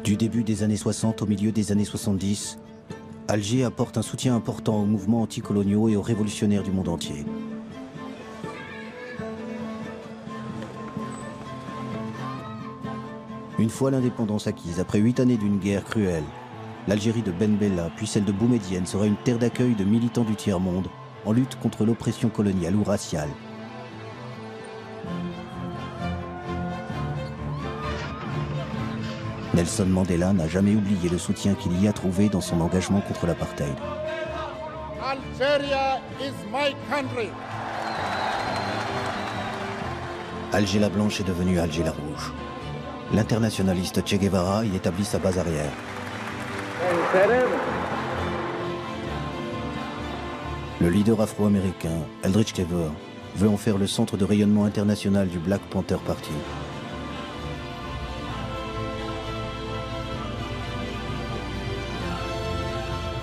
Du début des années 60 au milieu des années 70, Alger apporte un soutien important aux mouvements anticoloniaux et aux révolutionnaires du monde entier. Une fois l'indépendance acquise, après 8 années d'une guerre cruelle, l'Algérie de Ben Bella, puis celle de Boumedienne, sera une terre d'accueil de militants du tiers-monde en lutte contre l'oppression coloniale ou raciale. Nelson Mandela n'a jamais oublié le soutien qu'il y a trouvé dans son engagement contre l'apartheid. Algeria is my country. Alger la Blanche est devenue Alger la Rouge. L'internationaliste Che Guevara y établit sa base arrière. Le leader afro-américain, Eldridge Cleaver, veut en faire le centre de rayonnement international du Black Panther Party.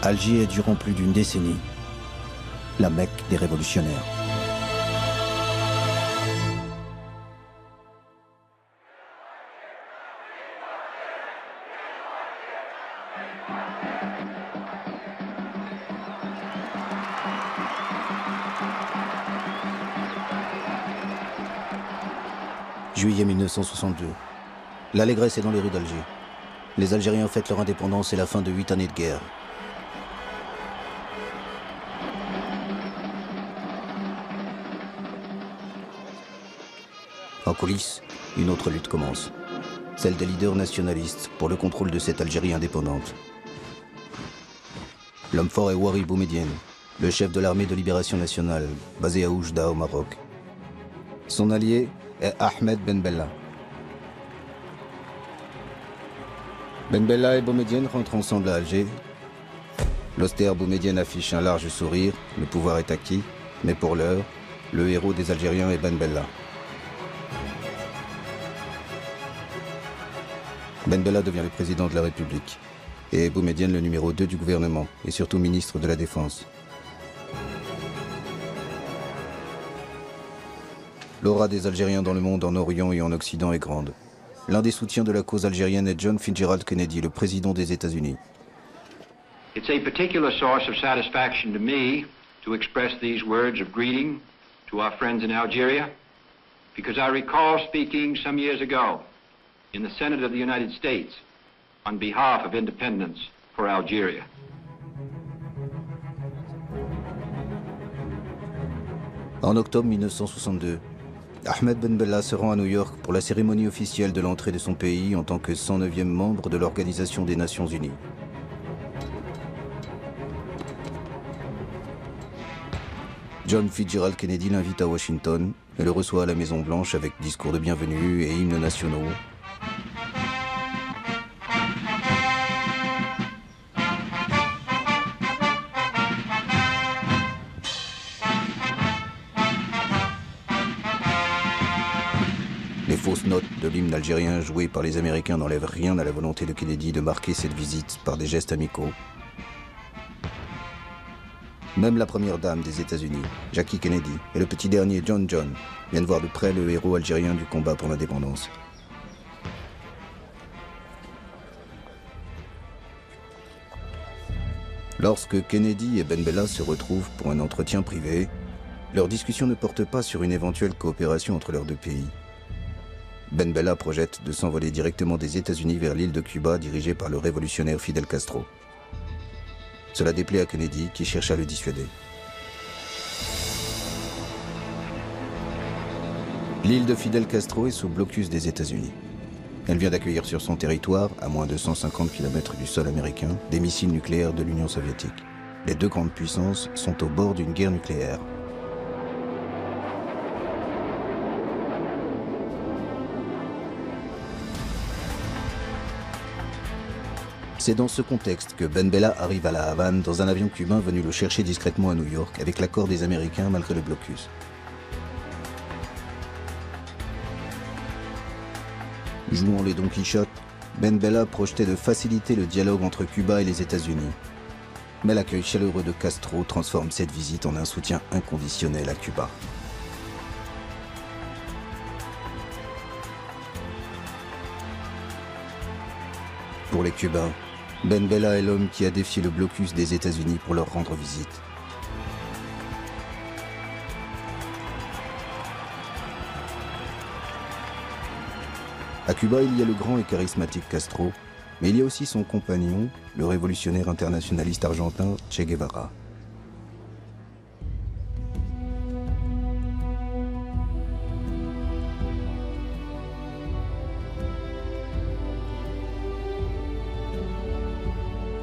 Alger est durant plus d'une décennie la Mecque des révolutionnaires. Juillet 1962. L'allégresse est dans les rues d'Alger. Les Algériens fêtent leur indépendance et la fin de 8 années de guerre. En coulisses, une autre lutte commence. Celle des leaders nationalistes pour le contrôle de cette Algérie indépendante. L'homme fort est Ouari Boumedienne, le chef de l'armée de libération nationale, basé à Oujda au Maroc. Son allié est Ahmed Ben Bella. Ben Bella et Boumedienne rentrent ensemble à Alger. L'austère Boumedienne affiche un large sourire, le pouvoir est acquis, mais pour l'heure, le héros des Algériens est Ben Bella. Ben Bella devient le président de la République et Boumedienne le numéro 2 du gouvernement et surtout ministre de la Défense. L'aura des Algériens dans le monde en Orient et en Occident est grande. L'un des soutiens de la cause algérienne est John Fitzgerald Kennedy, le président des États-Unis. It's a particular source of satisfaction to me to express these words of greeting to our friends in Algeria, because I recall speaking some years ago in the Senate of the United States on behalf of independence for Algeria. En octobre 1962, Ahmed Ben Bella se rend à New York pour la cérémonie officielle de l'entrée de son pays en tant que 109e membre de l'Organisation des Nations Unies. John Fitzgerald Kennedy l'invite à Washington et le reçoit à la Maison-Blanche avec discours de bienvenue et hymnes nationaux. Les fausses notes de l'hymne algérien jouées par les Américains n'enlèvent rien à la volonté de Kennedy de marquer cette visite par des gestes amicaux. Même la première dame des États-Unis, Jackie Kennedy, et le petit dernier John viennent voir de près le héros algérien du combat pour l'indépendance. Lorsque Kennedy et Ben Bella se retrouvent pour un entretien privé, leur discussion ne porte pas sur une éventuelle coopération entre leurs deux pays. Ben Bella projette de s'envoler directement des États-Unis vers l'île de Cuba dirigée par le révolutionnaire Fidel Castro. Cela déplaît à Kennedy qui cherche à le dissuader. L'île de Fidel Castro est sous blocus des États-Unis. Elle vient d'accueillir sur son territoire, à moins de 150 km du sol américain, des missiles nucléaires de l'Union soviétique. Les deux grandes puissances sont au bord d'une guerre nucléaire. C'est dans ce contexte que Ben Bella arrive à La Havane dans un avion cubain venu le chercher discrètement à New York avec l'accord des Américains malgré le blocus. Jouant les Don Quichotte, Ben Bella projetait de faciliter le dialogue entre Cuba et les États-Unis. Mais l'accueil chaleureux de Castro transforme cette visite en un soutien inconditionnel à Cuba. Pour les Cubains, Ben Bella est l'homme qui a défié le blocus des États-Unis pour leur rendre visite. À Cuba, il y a le grand et charismatique Castro, mais il y a aussi son compagnon, le révolutionnaire internationaliste argentin Che Guevara.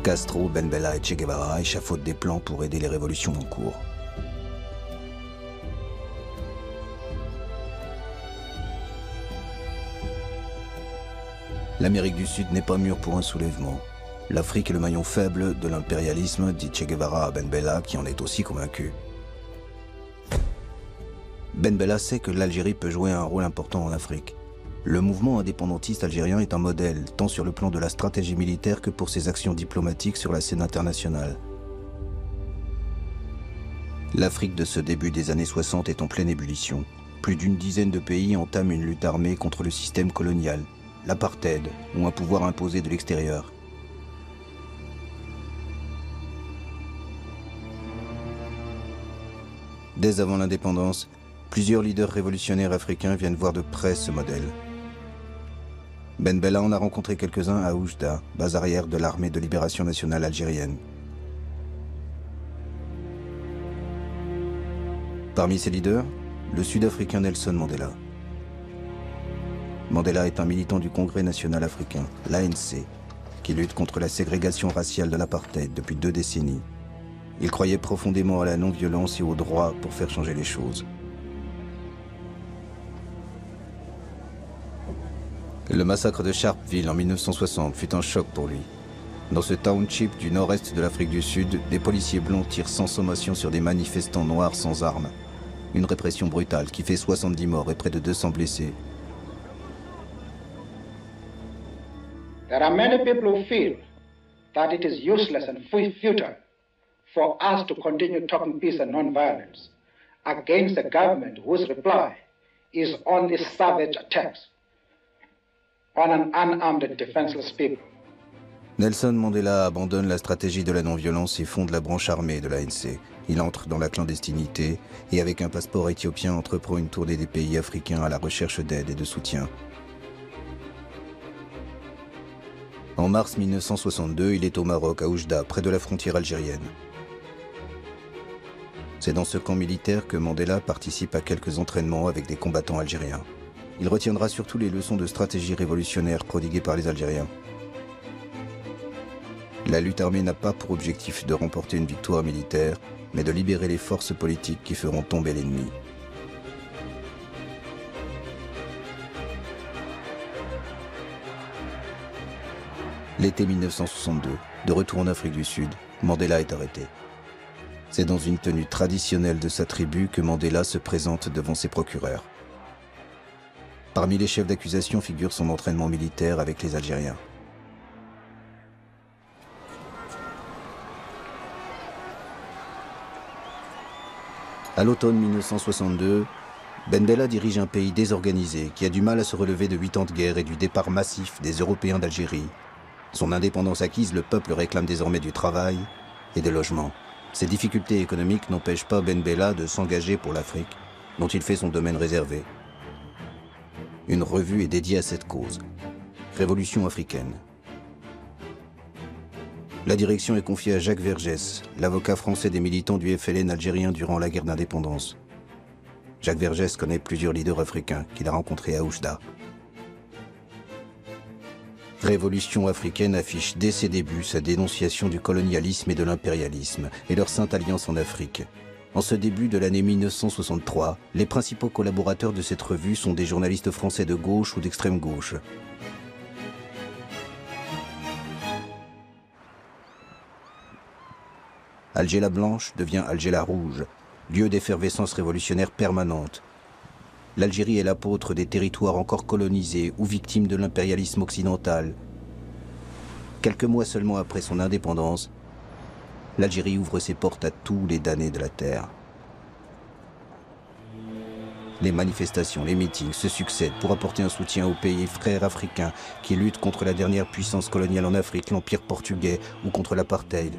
Castro, Ben Bella et Che Guevara échafaudent des plans pour aider les révolutions en cours. L'Amérique du Sud n'est pas mûre pour un soulèvement. L'Afrique est le maillon faible de l'impérialisme, dit Che Guevara à Ben Bella, qui en est aussi convaincu. Ben Bella sait que l'Algérie peut jouer un rôle important en Afrique. Le mouvement indépendantiste algérien est un modèle, tant sur le plan de la stratégie militaire que pour ses actions diplomatiques sur la scène internationale. L'Afrique de ce début des années 60 est en pleine ébullition. Plus d'une dizaine de pays entament une lutte armée contre le système colonial, l'apartheid ou un pouvoir imposé de l'extérieur. Dès avant l'indépendance, plusieurs leaders révolutionnaires africains viennent voir de près ce modèle. Ben Bella en a rencontré quelques-uns à Oujda, base arrière de l'armée de libération nationale algérienne. Parmi ces leaders, le Sud-Africain Nelson Mandela. Mandela est un militant du Congrès national africain, l'ANC, qui lutte contre la ségrégation raciale de l'apartheid depuis 2 décennies. Il croyait profondément à la non-violence et au droit pour faire changer les choses. Le massacre de Sharpeville en 1960 fut un choc pour lui. Dans ce township du nord-est de l'Afrique du Sud, des policiers blonds tirent sans sommation sur des manifestants noirs sans armes. Une répression brutale qui fait 70 morts et près de 200 blessés. There are many people who feel that it is useless and futile for us to continue talking peace and non-violence against a government whose reply is only savage attacks on an unarmed and defenseless people. Nelson Mandela abandonne la stratégie de la non-violence et fonde la branche armée de l'ANC. Il entre dans la clandestinité et avec un passeport éthiopien entreprend une tournée des pays africains à la recherche d'aide et de soutien. En mars 1962, il est au Maroc, à Oujda, près de la frontière algérienne. C'est dans ce camp militaire que Mandela participe à quelques entraînements avec des combattants algériens. Il retiendra surtout les leçons de stratégie révolutionnaire prodiguées par les Algériens. La lutte armée n'a pas pour objectif de remporter une victoire militaire, mais de libérer les forces politiques qui feront tomber l'ennemi. L'été 1962, de retour en Afrique du Sud, Mandela est arrêté. C'est dans une tenue traditionnelle de sa tribu que Mandela se présente devant ses procureurs. Parmi les chefs d'accusation figure son entraînement militaire avec les Algériens. À l'automne 1962, Ben Bella dirige un pays désorganisé qui a du mal à se relever de 8 ans de guerre et du départ massif des Européens d'Algérie. Son indépendance acquise, le peuple réclame désormais du travail et des logements. Ces difficultés économiques n'empêchent pas Ben Bella de s'engager pour l'Afrique, dont il fait son domaine réservé. Une revue est dédiée à cette cause, Révolution africaine. La direction est confiée à Jacques Vergès, l'avocat français des militants du FLN algérien durant la guerre d'indépendance. Jacques Vergès connaît plusieurs leaders africains qu'il a rencontrés à Oujda. Révolution africaine affiche dès ses débuts sa dénonciation du colonialisme et de l'impérialisme et leur sainte alliance en Afrique. En ce début de l'année 1963, les principaux collaborateurs de cette revue sont des journalistes français de gauche ou d'extrême gauche. Alger la Blanche devient Alger la Rouge, lieu d'effervescence révolutionnaire permanente. L'Algérie est l'apôtre des territoires encore colonisés ou victimes de l'impérialisme occidental. Quelques mois seulement après son indépendance, l'Algérie ouvre ses portes à tous les damnés de la terre. Les manifestations, les meetings se succèdent pour apporter un soutien aux pays frères africains qui luttent contre la dernière puissance coloniale en Afrique, l'Empire portugais, ou contre l'apartheid.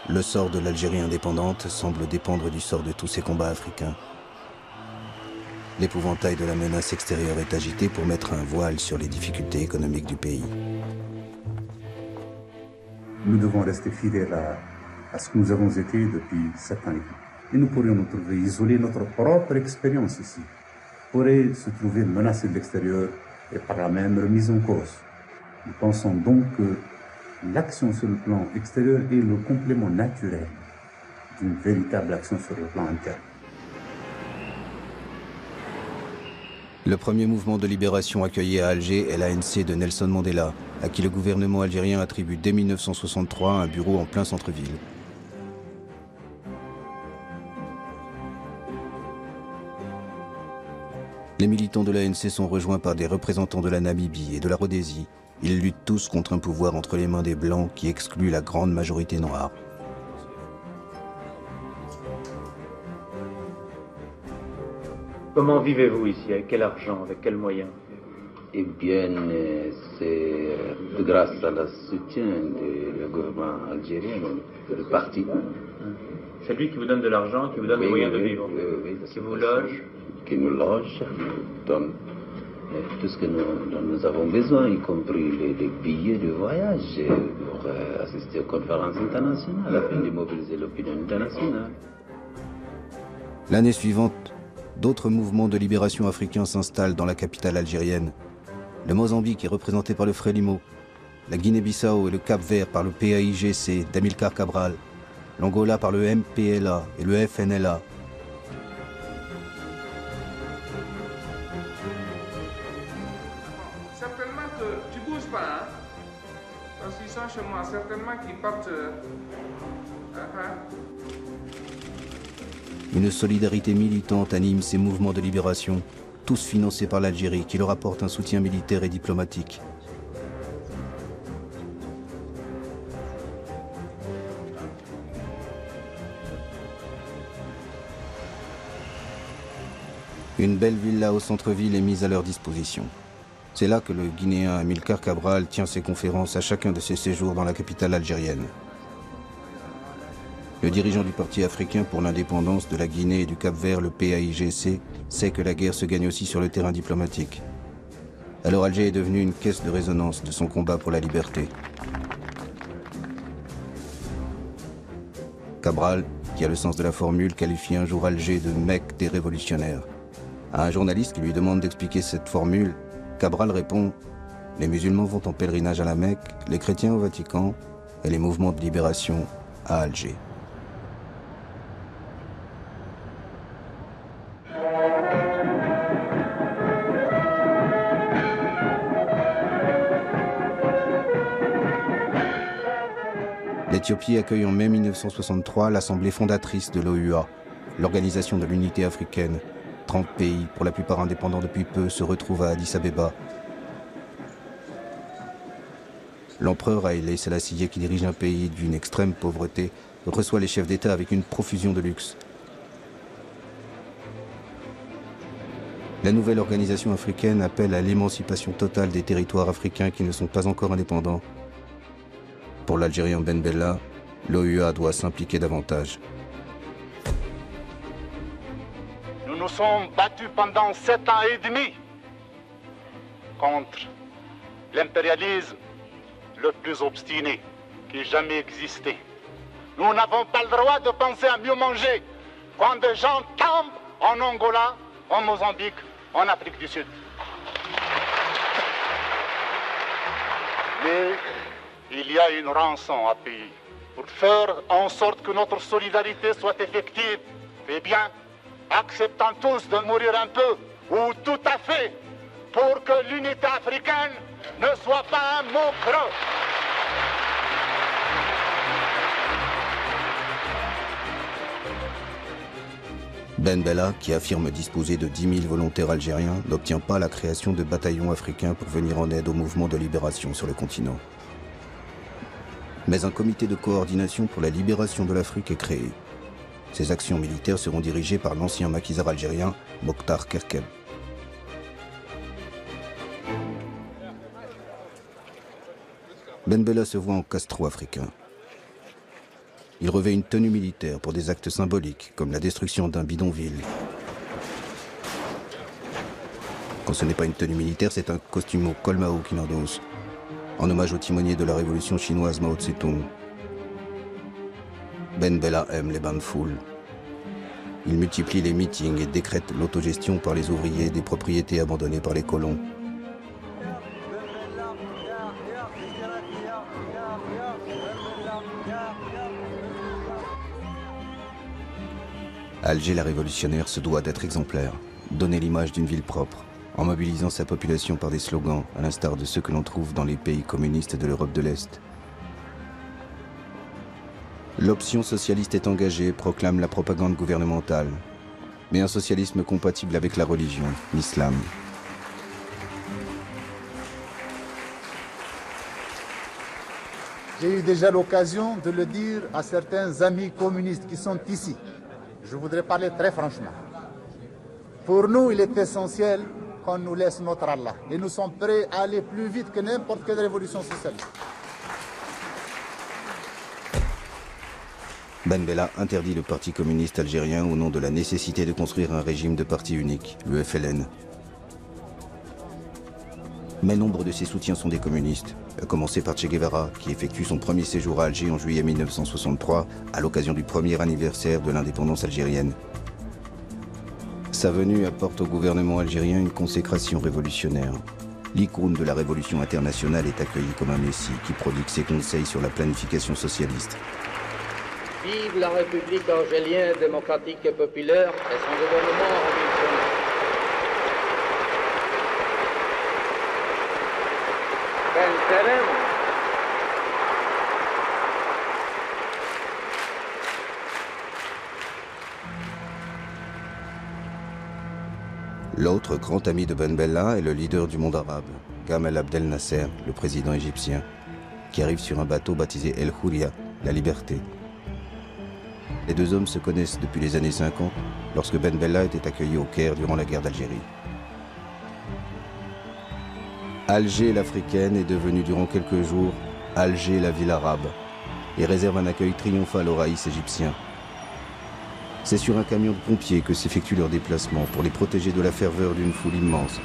Le sort de l'Algérie indépendante semble dépendre du sort de tous ces combats africains. L'épouvantail de la menace extérieure est agité pour mettre un voile sur les difficultés économiques du pays. Nous devons rester fidèles à ce que nous avons été depuis 7 ans. Et nous pourrions nous trouver isolés, notre propre expérience ici pourrait se trouver menacée de l'extérieur et par la même remise en cause. Nous pensons donc que l'action sur le plan extérieur est le complément naturel d'une véritable action sur le plan interne. Le premier mouvement de libération accueilli à Alger est l'ANC de Nelson Mandela, à qui le gouvernement algérien attribue dès 1963 un bureau en plein centre-ville. Les militants de l'ANC sont rejoints par des représentants de la Namibie et de la Rhodésie. Ils luttent tous contre un pouvoir entre les mains des Blancs qui exclut la grande majorité noire. Comment vivez-vous ici? Avec quel argent? Avec quels moyens? Eh bien, c'est grâce à le soutien du gouvernement algérien, du parti. C'est lui qui vous donne de l'argent, qui vous donne les moyens de vivre, qui vous loge? Qui nous loge, donne tout ce que dont nous avons besoin, y compris les billets de voyage pour assister aux conférences internationales, afin de mobiliser l'opinion internationale. L'année suivante, d'autres mouvements de libération africains s'installent dans la capitale algérienne. Le Mozambique est représenté par le Frélimo, la Guinée-Bissau et le Cap-Vert par le PAIGC d'Amilcar Cabral, l'Angola par le MPLA et le FNLA. Certainement que tu bouges pas, hein? Parce qu'ils sont chez moi, certainement qu'ils partent. Une solidarité militante anime ces mouvements de libération, tous financés par l'Algérie, qui leur apporte un soutien militaire et diplomatique. Une belle villa au centre-ville est mise à leur disposition. C'est là que le Guinéen Amilcar Cabral tient ses conférences à chacun de ses séjours dans la capitale algérienne. Le dirigeant du Parti africain pour l'indépendance de la Guinée et du Cap-Vert, le PAIGC, sait que la guerre se gagne aussi sur le terrain diplomatique. Alors Alger est devenu une caisse de résonance de son combat pour la liberté. Cabral, qui a le sens de la formule, qualifie un jour Alger de Mecque des révolutionnaires. À un journaliste qui lui demande d'expliquer cette formule, Cabral répond « Les musulmans vont en pèlerinage à la Mecque, les chrétiens au Vatican et les mouvements de libération à Alger. » L'Éthiopie accueille en mai 1963 l'assemblée fondatrice de l'OUA, l'Organisation de l'Unité africaine. 30 pays, pour la plupart indépendants depuis peu, se retrouvent à Addis Abeba. L'empereur Haïlé Sélassié, qui dirige un pays d'une extrême pauvreté, reçoit les chefs d'État avec une profusion de luxe. La nouvelle organisation africaine appelle à l'émancipation totale des territoires africains qui ne sont pas encore indépendants. Pour l'Algérien Ben Bella, l'OUA doit s'impliquer davantage. Nous nous sommes battus pendant 7 ans et demi contre l'impérialisme le plus obstiné qui ait jamais existé. Nous n'avons pas le droit de penser à mieux manger quand des gens tombent en Angola, en Mozambique, en Afrique du Sud. Mais il y a une rançon à payer pour faire en sorte que notre solidarité soit effective. Eh bien, acceptons tous de mourir un peu, ou tout à fait, pour que l'unité africaine ne soit pas un mot creux. Ben Bella, qui affirme disposer de 10 000 volontaires algériens, n'obtient pas la création de bataillons africains pour venir en aide au mouvement de libération sur le continent. Mais un comité de coordination pour la libération de l'Afrique est créé. Ses actions militaires seront dirigées par l'ancien maquisard algérien Mokhtar Kerkeb. Ben Bella se voit en Castro africain. Il revêt une tenue militaire pour des actes symboliques, comme la destruction d'un bidonville. Quand ce n'est pas une tenue militaire, c'est un costume au col Mao qu'il endosse, en hommage au timonier de la révolution chinoise Mao Tse-tung. Ben Bella aime les bains de foule. Il multiplie les meetings et décrète l'autogestion par les ouvriers des propriétés abandonnées par les colons. Alger la révolutionnaire se doit d'être exemplaire, donner l'image d'une ville propre, en mobilisant sa population par des slogans, à l'instar de ceux que l'on trouve dans les pays communistes de l'Europe de l'Est. L'option socialiste est engagée, proclame la propagande gouvernementale, mais un socialisme compatible avec la religion, l'islam. J'ai eu déjà l'occasion de le dire à certains amis communistes qui sont ici. Je voudrais parler très franchement. Pour nous, il est essentiel qu'on nous laisse notre Allah. Et nous sommes prêts à aller plus vite que n'importe quelle révolution socialiste. Ben Bella interdit le Parti communiste algérien au nom de la nécessité de construire un régime de parti unique, le FLN. Mais nombre de ses soutiens sont des communistes, à commencer par Che Guevara, qui effectue son premier séjour à Alger en juillet 1963, à l'occasion du premier anniversaire de l'indépendance algérienne. Sa venue apporte au gouvernement algérien une consécration révolutionnaire. L'icône de la révolution internationale est accueilli comme un messie qui prodigue ses conseils sur la planification socialiste. Vive la République algérienne démocratique et populaire et son gouvernement révolutionnaire. L'autre grand ami de Ben Bella est le leader du monde arabe, Gamal Abdel Nasser, le président égyptien, qui arrive sur un bateau baptisé El Houria, la liberté. Les deux hommes se connaissent depuis les années 50, lorsque Ben Bella était accueilli au Caire durant la guerre d'Algérie. Alger l'africaine est devenue durant quelques jours Alger la ville arabe et réserve un accueil triomphal aux raïs égyptiens. C'est sur un camion de pompiers que s'effectue leur déplacement pour les protéger de la ferveur d'une foule immense.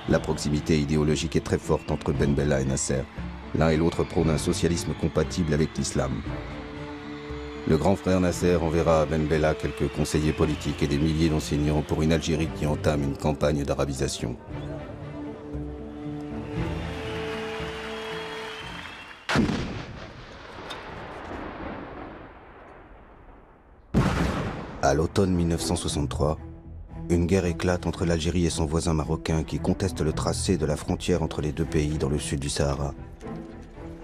La proximité idéologique est très forte entre Ben Bella et Nasser. L'un et l'autre prônent un socialisme compatible avec l'islam. Le grand frère Nasser enverra à Ben Bella quelques conseillers politiques et des milliers d'enseignants pour une Algérie qui entame une campagne d'arabisation. À l'automne 1963, une guerre éclate entre l'Algérie et son voisin marocain qui conteste le tracé de la frontière entre les deux pays dans le sud du Sahara.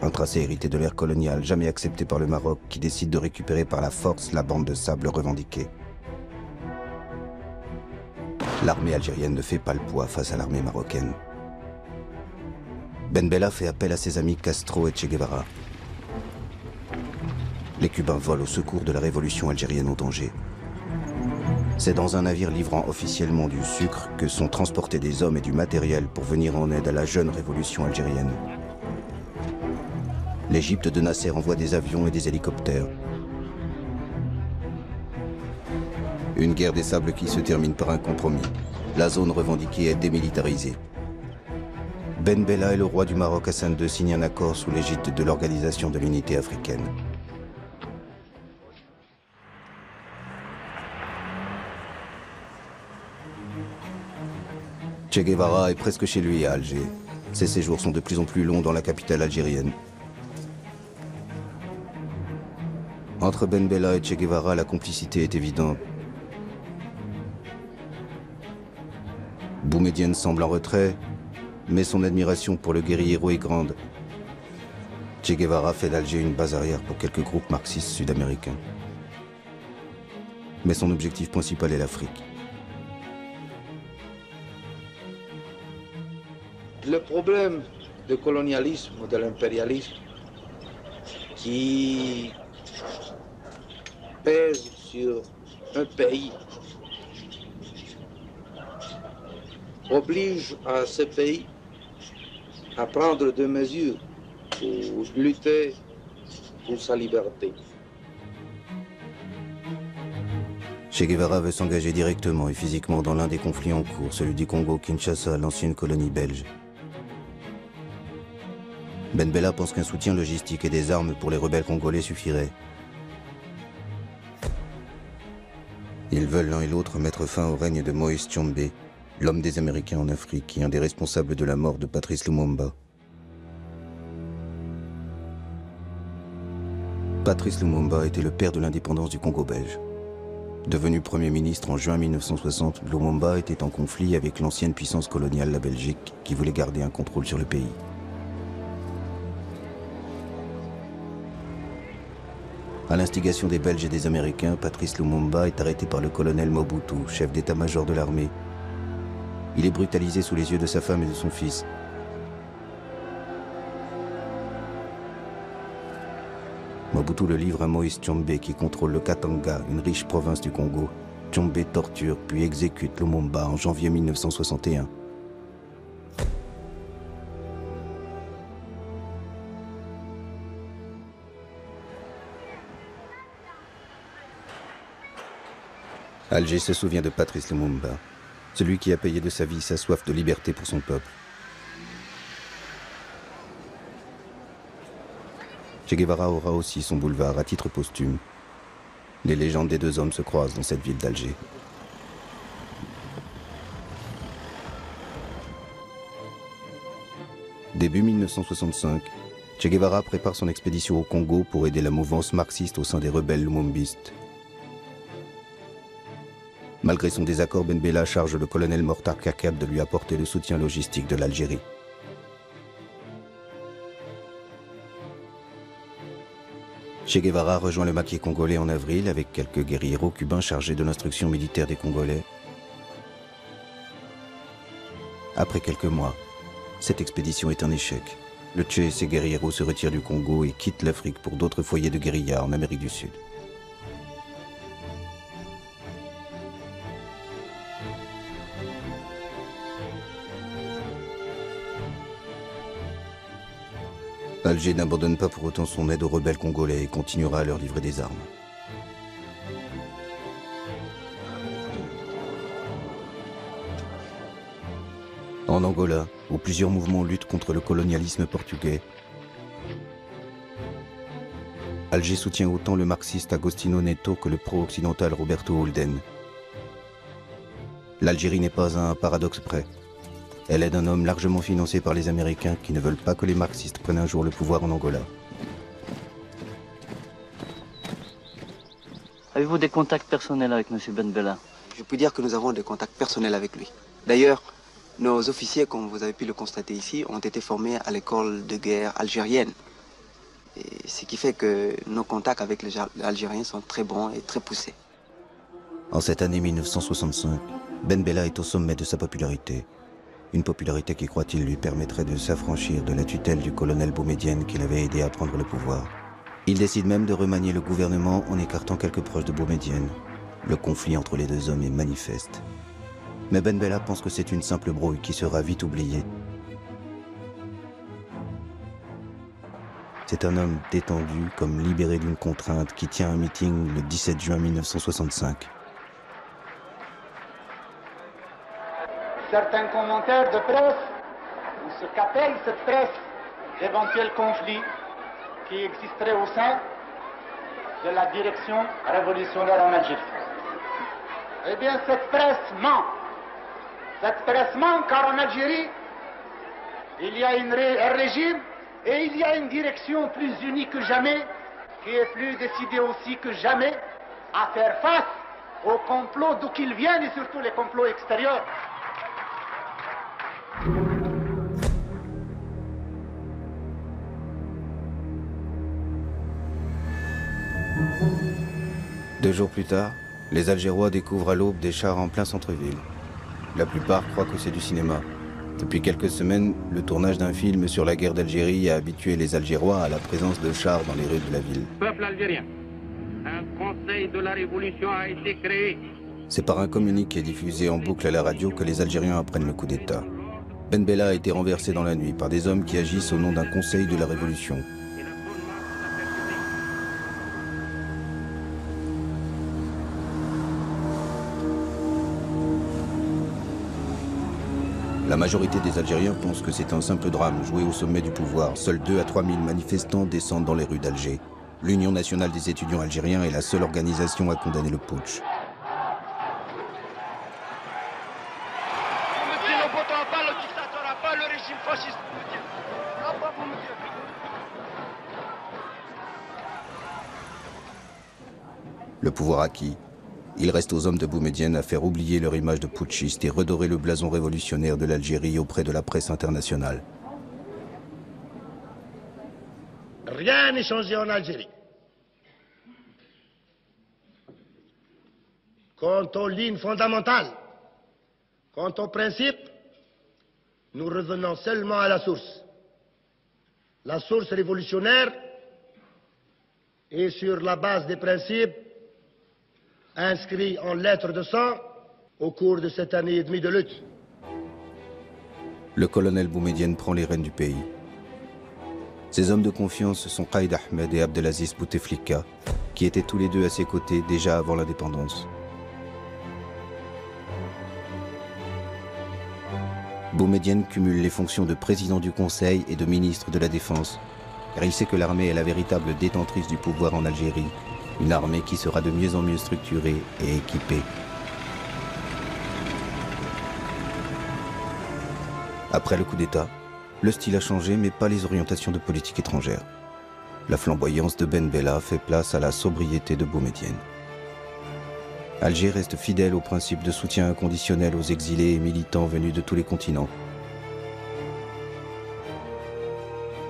Un tracé hérité de l'ère coloniale, jamais accepté par le Maroc, qui décide de récupérer par la force la bande de sable revendiquée. L'armée algérienne ne fait pas le poids face à l'armée marocaine. Ben Bella fait appel à ses amis Castro et Che Guevara. Les Cubains volent au secours de la révolution algérienne en danger. C'est dans un navire livrant officiellement du sucre que sont transportés des hommes et du matériel pour venir en aide à la jeune révolution algérienne. L'Égypte de Nasser envoie des avions et des hélicoptères. Une guerre des sables qui se termine par un compromis. La zone revendiquée est démilitarisée. Ben Bella et le roi du Maroc Hassan II signent un accord sous l'égide de l'Organisation de l'Unité africaine. Che Guevara est presque chez lui à Alger. Ses séjours sont de plus en plus longs dans la capitale algérienne. Entre Ben Bella et Che Guevara, la complicité est évidente. Boumedienne semble en retrait, mais son admiration pour le guerrier héros est grande. Che Guevara fait d'Alger une base arrière pour quelques groupes marxistes sud-américains. Mais son objectif principal est l'Afrique. Le problème du colonialisme ou de l'impérialisme qui pèse sur un pays oblige à ce pays à prendre des mesures pour lutter pour sa liberté. Che Guevara veut s'engager directement et physiquement dans l'un des conflits en cours, celui du Congo-Kinshasa, l'ancienne colonie belge. Ben Bella pense qu'un soutien logistique et des armes pour les rebelles congolais suffirait. Ils veulent l'un et l'autre mettre fin au règne de Moïse Tshombe, l'homme des Américains en Afrique et un des responsables de la mort de Patrice Lumumba. Patrice Lumumba était le père de l'indépendance du Congo belge. Devenu Premier ministre en juin 1960, Lumumba était en conflit avec l'ancienne puissance coloniale, la Belgique, qui voulait garder un contrôle sur le pays. À l'instigation des Belges et des Américains, Patrice Lumumba est arrêté par le colonel Mobutu, chef d'état-major de l'armée. Il est brutalisé sous les yeux de sa femme et de son fils. Mobutu le livre à Moïse Tshombe qui contrôle le Katanga, une riche province du Congo. Tshombe torture puis exécute Lumumba en janvier 1961. Alger se souvient de Patrice Lumumba, celui qui a payé de sa vie sa soif de liberté pour son peuple. Che Guevara aura aussi son boulevard à titre posthume. Les légendes des deux hommes se croisent dans cette ville d'Alger. Début 1965, Che Guevara prépare son expédition au Congo pour aider la mouvance marxiste au sein des rebelles lumumbistes. Malgré son désaccord, Ben Bella charge le colonel Mortar Kakab de lui apporter le soutien logistique de l'Algérie. Che Guevara rejoint le maquis congolais en avril avec quelques guérilleros cubains chargés de l'instruction militaire des Congolais. Après quelques mois, cette expédition est un échec. Le Che et ses guérilleros se retirent du Congo et quittent l'Afrique pour d'autres foyers de guérilla en Amérique du Sud. Alger n'abandonne pas pour autant son aide aux rebelles congolais et continuera à leur livrer des armes. En Angola, où plusieurs mouvements luttent contre le colonialisme portugais, Alger soutient autant le marxiste Agostinho Neto que le pro-occidental Roberto Holden. L'Algérie n'est pas à un paradoxe près. Elle aide un homme largement financé par les Américains qui ne veulent pas que les marxistes prennent un jour le pouvoir en Angola. Avez-vous des contacts personnels avec M. Ben Bella? Je peux dire que nous avons des contacts personnels avec lui. D'ailleurs, nos officiers, comme vous avez pu le constater ici, ont été formés à l'école de guerre algérienne. Et ce qui fait que nos contacts avec les Algériens sont très bons et très poussés. En cette année 1965, Ben Bella est au sommet de sa popularité. Une popularité qui, croit-il, lui permettrait de s'affranchir de la tutelle du colonel Boumedienne qui l'avait aidé à prendre le pouvoir. Il décide même de remanier le gouvernement en écartant quelques proches de Boumedienne. Le conflit entre les deux hommes est manifeste. Mais Ben Bella pense que c'est une simple brouille qui sera vite oubliée. C'est un homme détendu, comme libéré d'une contrainte, qui tient un meeting le 17 juin 1965. Certains commentaires de presse, ou ce qu'appelle cette presse, d'éventuels conflits qui existeraient au sein de la direction révolutionnaire en Algérie. Eh bien, cette presse ment. Cette presse ment car en Algérie, il y a un régime et il y a une direction plus unie que jamais, qui est plus décidée aussi que jamais à faire face aux complots d'où qu'ils viennent et surtout les complots extérieurs. Deux jours plus tard, les Algérois découvrent à l'aube des chars en plein centre-ville. La plupart croient que c'est du cinéma. Depuis quelques semaines, le tournage d'un film sur la guerre d'Algérie a habitué les Algérois à la présence de chars dans les rues de la ville. Peuple algérien, un conseil de la révolution a été créé. C'est par un communiqué diffusé en boucle à la radio que les Algériens apprennent le coup d'État. Ben Bella a été renversé dans la nuit par des hommes qui agissent au nom d'un conseil de la révolution. La majorité des Algériens pensent que c'est un simple drame joué au sommet du pouvoir. Seuls 2 à 3 000 manifestants descendent dans les rues d'Alger. L'Union nationale des étudiants algériens est la seule organisation à condamner le putsch. Le pouvoir acquis, il reste aux hommes de Boumedienne à faire oublier leur image de putschiste et redorer le blason révolutionnaire de l'Algérie auprès de la presse internationale. Rien n'est changé en Algérie. Quant aux lignes fondamentales, quant aux principes, nous revenons seulement à la source. La source révolutionnaire est sur la base des principes inscrits en lettres de sang au cours de cette année et demie de lutte. Le colonel Boumedienne prend les rênes du pays. Ses hommes de confiance sont Qaïd Ahmed et Abdelaziz Bouteflika, qui étaient tous les deux à ses côtés déjà avant l'indépendance. Boumedienne cumule les fonctions de président du Conseil et de ministre de la Défense, car il sait que l'armée est la véritable détentrice du pouvoir en Algérie, une armée qui sera de mieux en mieux structurée et équipée. Après le coup d'État, le style a changé, mais pas les orientations de politique étrangère. La flamboyance de Ben Bella fait place à la sobriété de Boumedienne. Alger reste fidèle au principe de soutien inconditionnel aux exilés et militants venus de tous les continents.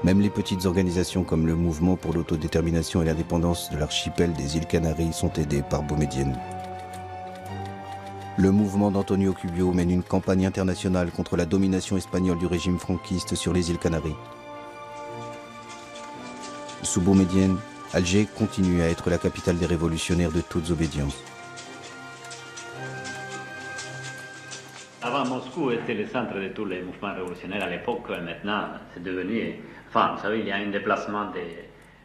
Même les petites organisations comme le Mouvement pour l'autodétermination et l'indépendance de l'archipel des îles Canaries sont aidées par Boumedienne. Le mouvement d'Antonio Cubio mène une campagne internationale contre la domination espagnole du régime franquiste sur les îles Canaries. Sous Boumedienne, Alger continue à être la capitale des révolutionnaires de toutes obédiences. Avant, Moscou était le centre de tous les mouvements révolutionnaires à l'époque. Maintenant, c'est devenu... Enfin, vous savez, il y a un déplacement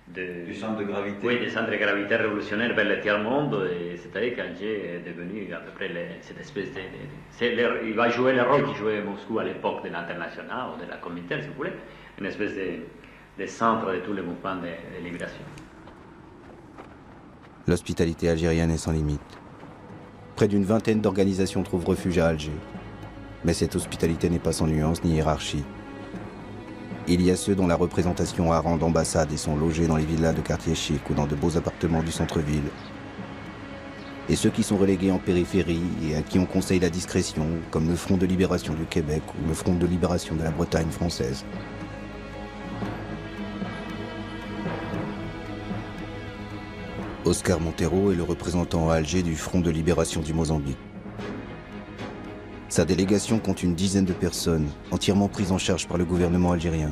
du centre de gravité. Oui, des centres de gravité révolutionnaires vers le tiers-monde. C'est-à-dire qu'Alger est devenu à peu près cette espèce de... il va jouer le rôle qu'il jouait Moscou à l'époque de l'international ou de la Comintern, si vous voulez. Une espèce de centre de tous les mouvements de libération. L'hospitalité algérienne est sans limite. Près d'une vingtaine d'organisations trouvent refuge à Alger. Mais cette hospitalité n'est pas sans nuance ni hiérarchie. Il y a ceux dont la représentation a rang d'ambassade et sont logés dans les villas de quartiers chics ou dans de beaux appartements du centre-ville. Et ceux qui sont relégués en périphérie et à qui on conseille la discrétion, comme le Front de libération du Québec ou le Front de libération de la Bretagne française. Oscar Montero est le représentant à Alger du Front de libération du Mozambique. Sa délégation compte une dizaine de personnes, entièrement prises en charge par le gouvernement algérien.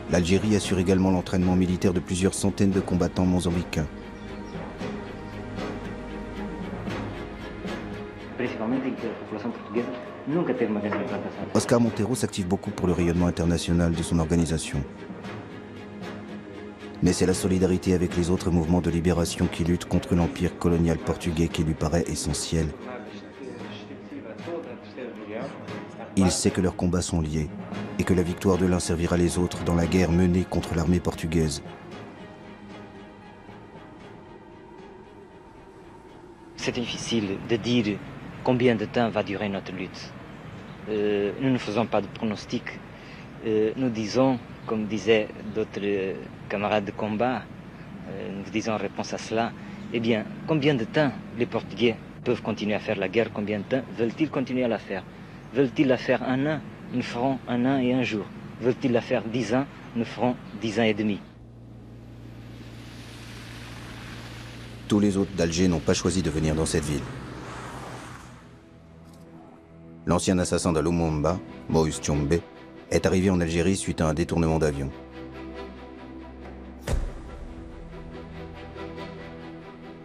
L'Algérie assure également l'entraînement militaire de plusieurs centaines de combattants mozambicains. Oscar Montero s'active beaucoup pour le rayonnement international de son organisation. Mais c'est la solidarité avec les autres mouvements de libération qui luttent contre l'empire colonial portugais qui lui paraît essentiel. Il sait que leurs combats sont liés et que la victoire de l'un servira les autres dans la guerre menée contre l'armée portugaise. C'est difficile de dire combien de temps va durer notre lutte. Nous ne faisons pas de pronostics. Nous disons, comme disaient d'autres camarades de combat, nous disons en réponse à cela, eh bien, combien de temps les Portugais peuvent continuer à faire la guerre? Combien de temps veulent-ils continuer à la faire? Veulent-ils la faire 1 an? Nous ferons 1 an et 1 jour. Veulent-ils la faire 10 ans? Nous ferons 10 ans et demi. Tous les autres d'Alger n'ont pas choisi de venir dans cette ville. L'ancien assassin de Lumumba, Moïse Tshombe, est arrivé en Algérie suite à un détournement d'avion.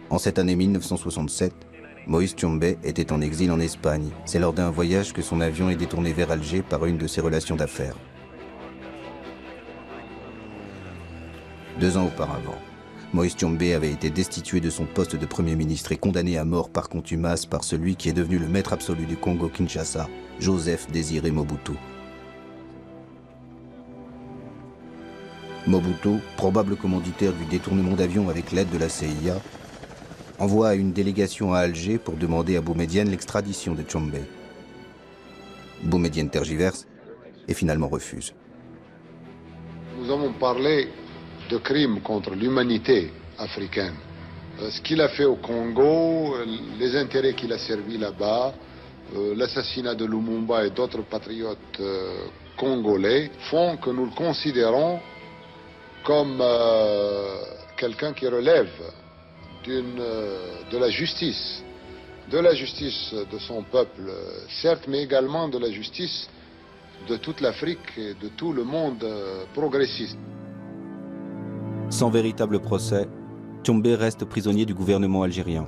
En cette année 1967, Moïse Tshombe était en exil en Espagne. C'est lors d'un voyage que son avion est détourné vers Alger par une de ses relations d'affaires. 2 ans auparavant, Moïse Tshombe avait été destitué de son poste de Premier ministre et condamné à mort par contumace par celui qui est devenu le maître absolu du Congo-Kinshasa, Joseph Désiré Mobutu. Mobutu, probable commanditaire du détournement d'avion avec l'aide de la CIA, envoie une délégation à Alger pour demander à Boumedienne l'extradition de Tshombe. Boumedienne tergiverse et finalement refuse. Nous avons parlé de crimes contre l'humanité africaine. Ce qu'il a fait au Congo, les intérêts qu'il a servis là-bas, l'assassinat de Lumumba et d'autres patriotes congolais font que nous le considérons comme quelqu'un qui relève de la justice de son peuple, certes, mais également de la justice de toute l'Afrique et de tout le monde progressiste. Sans véritable procès, Tshombe reste prisonnier du gouvernement algérien.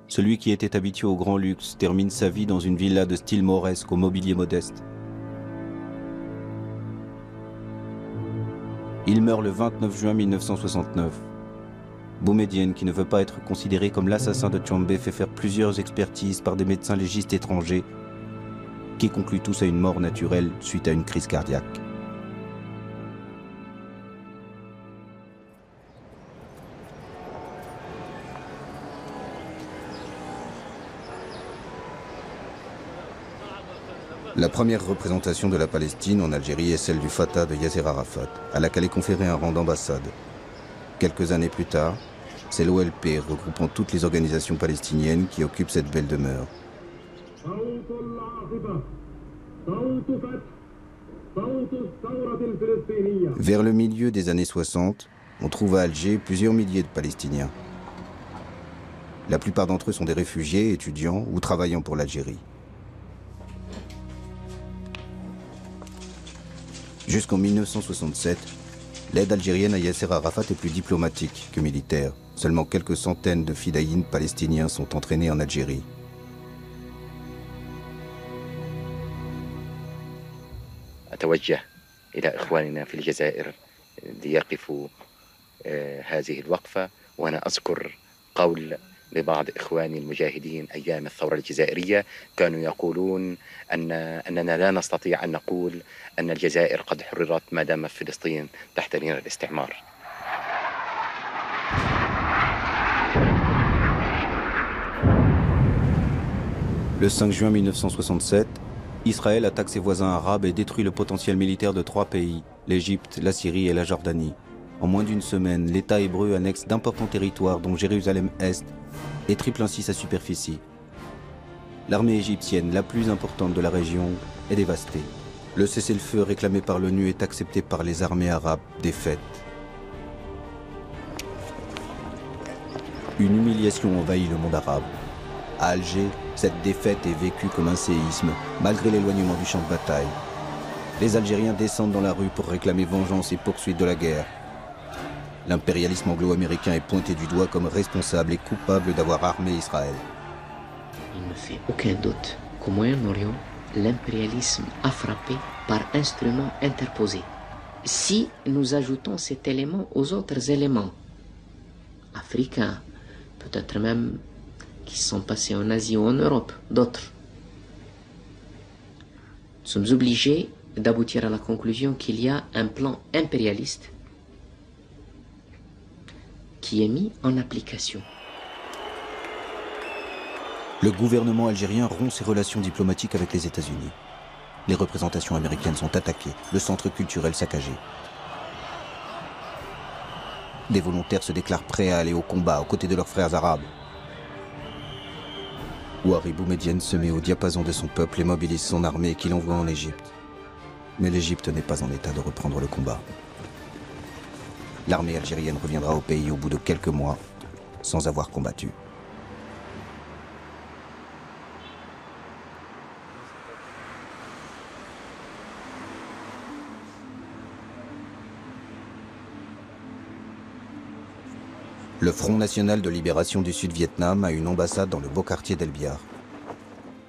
Celui qui était habitué au grand luxe termine sa vie dans une villa de style mauresque au mobilier modeste. Il meurt le 29 juin 1969. Boumedienne, qui ne veut pas être considéré comme l'assassin de Tshombe, fait faire plusieurs expertises par des médecins légistes étrangers qui concluent tous à une mort naturelle suite à une crise cardiaque. La première représentation de la Palestine en Algérie est celle du Fatah de Yasser Arafat, à laquelle est conféré un rang d'ambassade. Quelques années plus tard, c'est l'OLP regroupant toutes les organisations palestiniennes qui occupent cette belle demeure. Vers le milieu des années 60, on trouve à Alger plusieurs milliers de Palestiniens. La plupart d'entre eux sont des réfugiés, étudiants ou travaillant pour l'Algérie. Jusqu'en 1967, l'aide algérienne à Yasser Arafat est plus diplomatique que militaire. Seulement quelques centaines de fidaïns palestiniens sont entraînés en Algérie. أتوجه إلى إخواننا في الجزائر ليقفوا هذه الوقفة، وأنا أذكر قول لبعض إخواني المجاهدين أيام الثورة الجزائرية كانوا يقولون أننا لا نستطيع أن نقول أن الجزائر قد حررت ما دام فلسطين تحت نير الاستعمار. Le 5 juin 1967, Israël attaque ses voisins arabes et détruit le potentiel militaire de 3 pays, l'Égypte, la Syrie et la Jordanie. En moins d'une semaine, l'État hébreu annexe d'importants territoires dont Jérusalem-Est et triple ainsi sa superficie. L'armée égyptienne, la plus importante de la région, est dévastée. Le cessez-le-feu réclamé par l'ONU est accepté par les armées arabes défaites. Une humiliation envahit le monde arabe. À Alger, cette défaite est vécue comme un séisme, malgré l'éloignement du champ de bataille. Les Algériens descendent dans la rue pour réclamer vengeance et poursuite de la guerre. L'impérialisme anglo-américain est pointé du doigt comme responsable et coupable d'avoir armé Israël. Il ne fait aucun doute qu'au Moyen-Orient, l'impérialisme a frappé par instruments interposés. Si nous ajoutons cet élément aux autres éléments africains, peut-être même qui sont passés en Asie ou en Europe, d'autres, nous sommes obligés d'aboutir à la conclusion qu'il y a un plan impérialiste qui est mis en application. Le gouvernement algérien rompt ses relations diplomatiques avec les États-Unis. Les représentations américaines sont attaquées, le centre culturel saccagé. Des volontaires se déclarent prêts à aller au combat aux côtés de leurs frères arabes. Ouari Boumedienne se met au diapason de son peuple et mobilise son armée qu'il envoie en Égypte. Mais l'Égypte n'est pas en état de reprendre le combat. L'armée algérienne reviendra au pays au bout de quelques mois, sans avoir combattu. Le Front national de libération du Sud-Vietnam a une ambassade dans le beau quartier d'El Biar.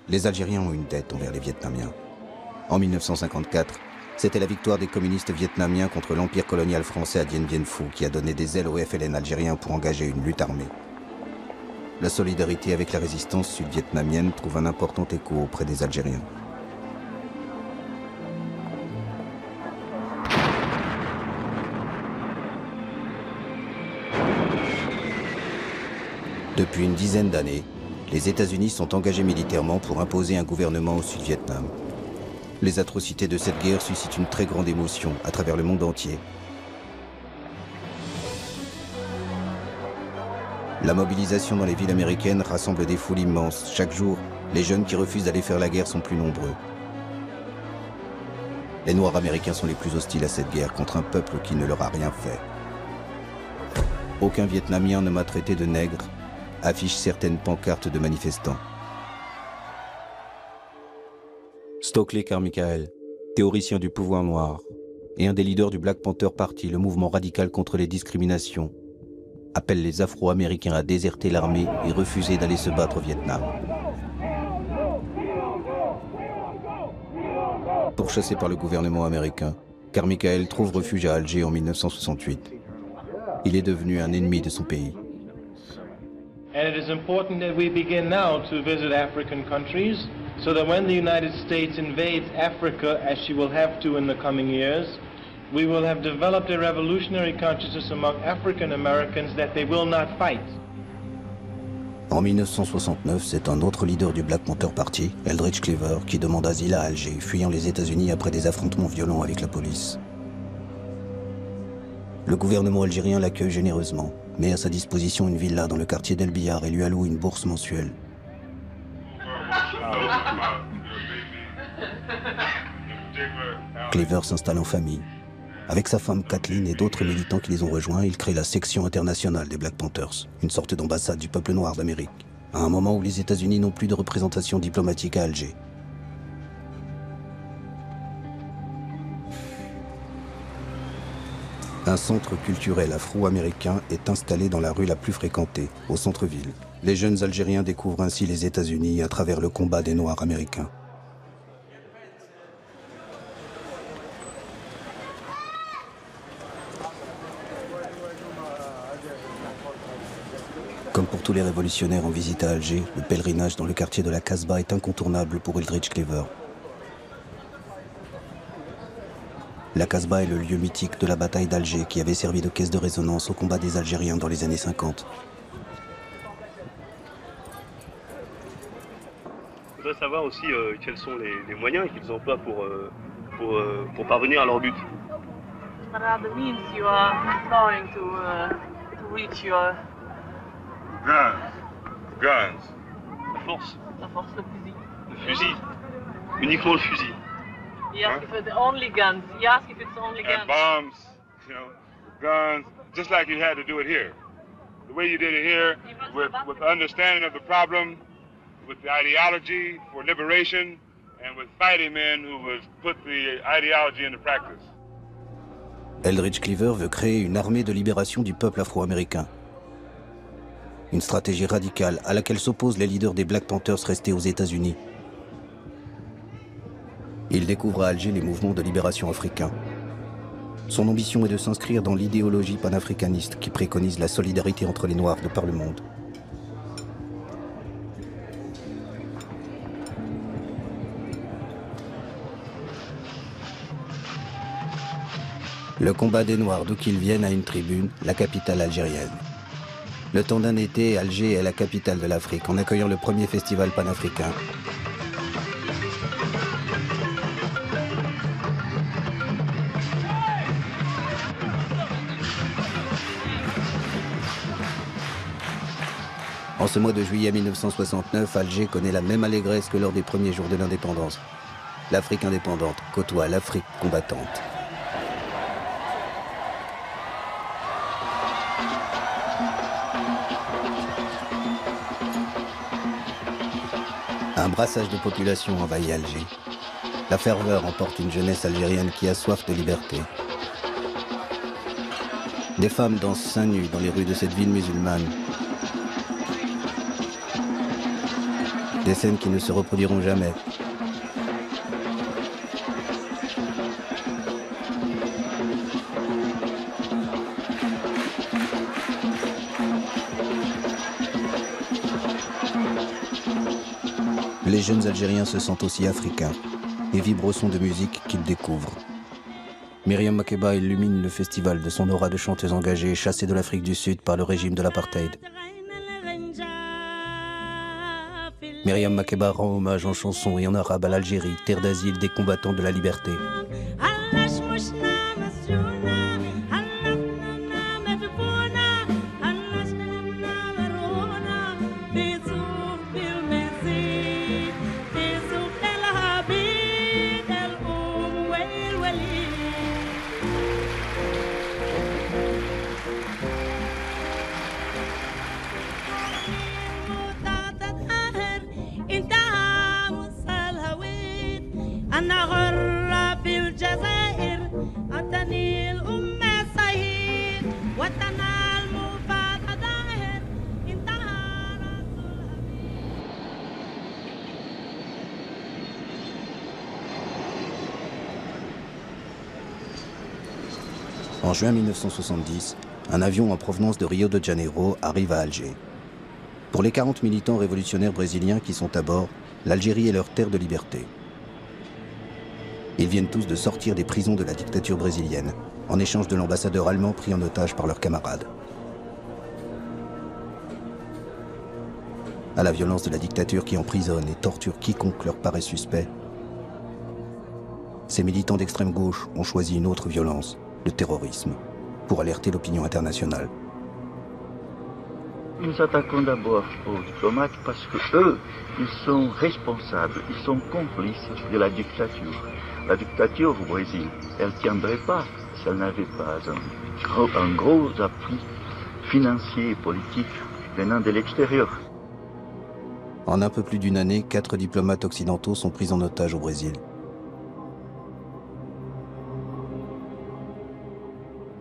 Les Algériens ont une dette envers les Vietnamiens. En 1954, c'était la victoire des communistes vietnamiens contre l'empire colonial français à Dien Bien Phu qui a donné des ailes au FLN algérien pour engager une lutte armée. La solidarité avec la résistance sud-vietnamienne trouve un important écho auprès des Algériens. Depuis une dizaine d'années, les États-Unis sont engagés militairement pour imposer un gouvernement au Sud-Vietnam. Les atrocités de cette guerre suscitent une très grande émotion à travers le monde entier. La mobilisation dans les villes américaines rassemble des foules immenses. Chaque jour, les jeunes qui refusent d'aller faire la guerre sont plus nombreux. Les Noirs américains sont les plus hostiles à cette guerre contre un peuple qui ne leur a rien fait. Aucun Vietnamien ne m'a traité de nègre, affichent certaines pancartes de manifestants. Stokely Carmichael, théoricien du pouvoir noir et un des leaders du Black Panther Party, le mouvement radical contre les discriminations, appelle les Afro-Américains à déserter l'armée et refuser d'aller se battre au Vietnam. Pourchassé par le gouvernement américain, Carmichael trouve refuge à Alger en 1968. Il est devenu un ennemi de son pays. And it is important that we begin now to visit African countries so that when the United States invades Africa, as she will have to in the coming years, we will have developed a revolutionary consciousness among African Americans that they will not fight. En 1969, c'est un autre leader du Black Panther Party, Eldridge Cleaver, qui demande asile à Alger, fuyant les États-Unis après des affrontements violents avec la police. Le gouvernement algérien l'accueille généreusement, met à sa disposition une villa dans le quartier d'El Biar et lui alloue une bourse mensuelle. Cleaver s'installe en famille. Avec sa femme Kathleen et d'autres militants qui les ont rejoints, il crée la section internationale des Black Panthers, une sorte d'ambassade du peuple noir d'Amérique, à un moment où les États-Unis n'ont plus de représentation diplomatique à Alger. Un centre culturel afro-américain est installé dans la rue la plus fréquentée, au centre-ville. Les jeunes Algériens découvrent ainsi les États-Unis à travers le combat des Noirs américains. Comme pour tous les révolutionnaires en visite à Alger, le pèlerinage dans le quartier de la Casbah est incontournable pour Eldridge Cleaver. La Casbah est le lieu mythique de la bataille d'Alger qui avait servi de caisse de résonance au combat des Algériens dans les années 50. Je voudrais savoir aussi quels sont les moyens qu'ils emploient pour parvenir à leur but. What are the means you are employing to reach your... Guns. La force. La force, le fusil. Le fusil. Uniquement le fusil. You ask if it's the only guns. You ask if it's the only guns. And bombs, you know, guns, just like you had to do it here. The way you did it here, with understanding of the problem, with the ideology for liberation, and with fighting men who would put the ideology into practice. Eldridge Cleaver veut créer une armée de libération du peuple afro-américain. Une stratégie radicale à laquelle s'opposent les leaders des Black Panthers restés aux États-Unis. Il découvre à Alger les mouvements de libération africains. Son ambition est de s'inscrire dans l'idéologie panafricaniste qui préconise la solidarité entre les Noirs de par le monde. Le combat des Noirs, d'où qu'ils viennent, a une tribune, la capitale algérienne. Le temps d'un été, Alger est la capitale de l'Afrique, en accueillant le premier festival panafricain. En ce mois de juillet 1969, Alger connaît la même allégresse que lors des premiers jours de l'indépendance. L'Afrique indépendante côtoie l'Afrique combattante. Un brassage de population envahit Alger. La ferveur emporte une jeunesse algérienne qui a soif de liberté. Des femmes dansent seins nus dans les rues de cette ville musulmane. Des scènes qui ne se reproduiront jamais. Les jeunes Algériens se sentent aussi africains et vibrent au son de musique qu'ils découvrent. Myriam Makeba illumine le festival de son aura de chanteuse engagée chassée de l'Afrique du Sud par le régime de l'apartheid. Myriam Makeba rend hommage en chanson et en arabe à l'Algérie, terre d'asile des combattants de la liberté. En juin 1970, un avion en provenance de Rio de Janeiro arrive à Alger. Pour les 40 militants révolutionnaires brésiliens qui sont à bord, l'Algérie est leur terre de liberté. Ils viennent tous de sortir des prisons de la dictature brésilienne, en échange de l'ambassadeur allemand pris en otage par leurs camarades. À la violence de la dictature qui emprisonne et torture quiconque leur paraît suspect, ces militants d'extrême gauche ont choisi une autre violence, le terrorisme, pour alerter l'opinion internationale. Nous attaquons d'abord aux diplomates parce que eux, ils sont responsables, ils sont complices de la dictature. La dictature au Brésil, elle ne tiendrait pas si elle n'avait pas un gros appui financier et politique venant de l'extérieur. En un peu plus d'une année, 4 diplomates occidentaux sont pris en otage au Brésil.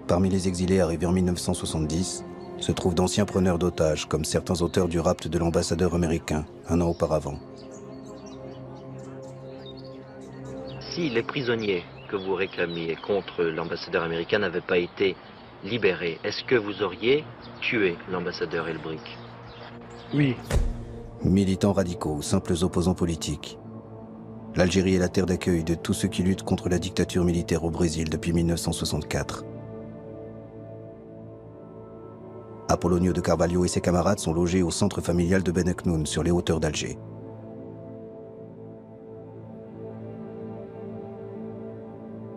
Parmi les exilés arrivés en 1970, se trouvent d'anciens preneurs d'otages, comme certains auteurs du rapt de l'ambassadeur américain, un an auparavant. Si les prisonniers que vous réclamiez contre l'ambassadeur américain n'avaient pas été libérés, est-ce que vous auriez tué l'ambassadeur Elbrick? Oui. Militants radicaux, simples opposants politiques. L'Algérie est la terre d'accueil de tous ceux qui luttent contre la dictature militaire au Brésil depuis 1964. Apollonio de Carvalho et ses camarades sont logés au centre familial de Beneknoun, sur les hauteurs d'Alger.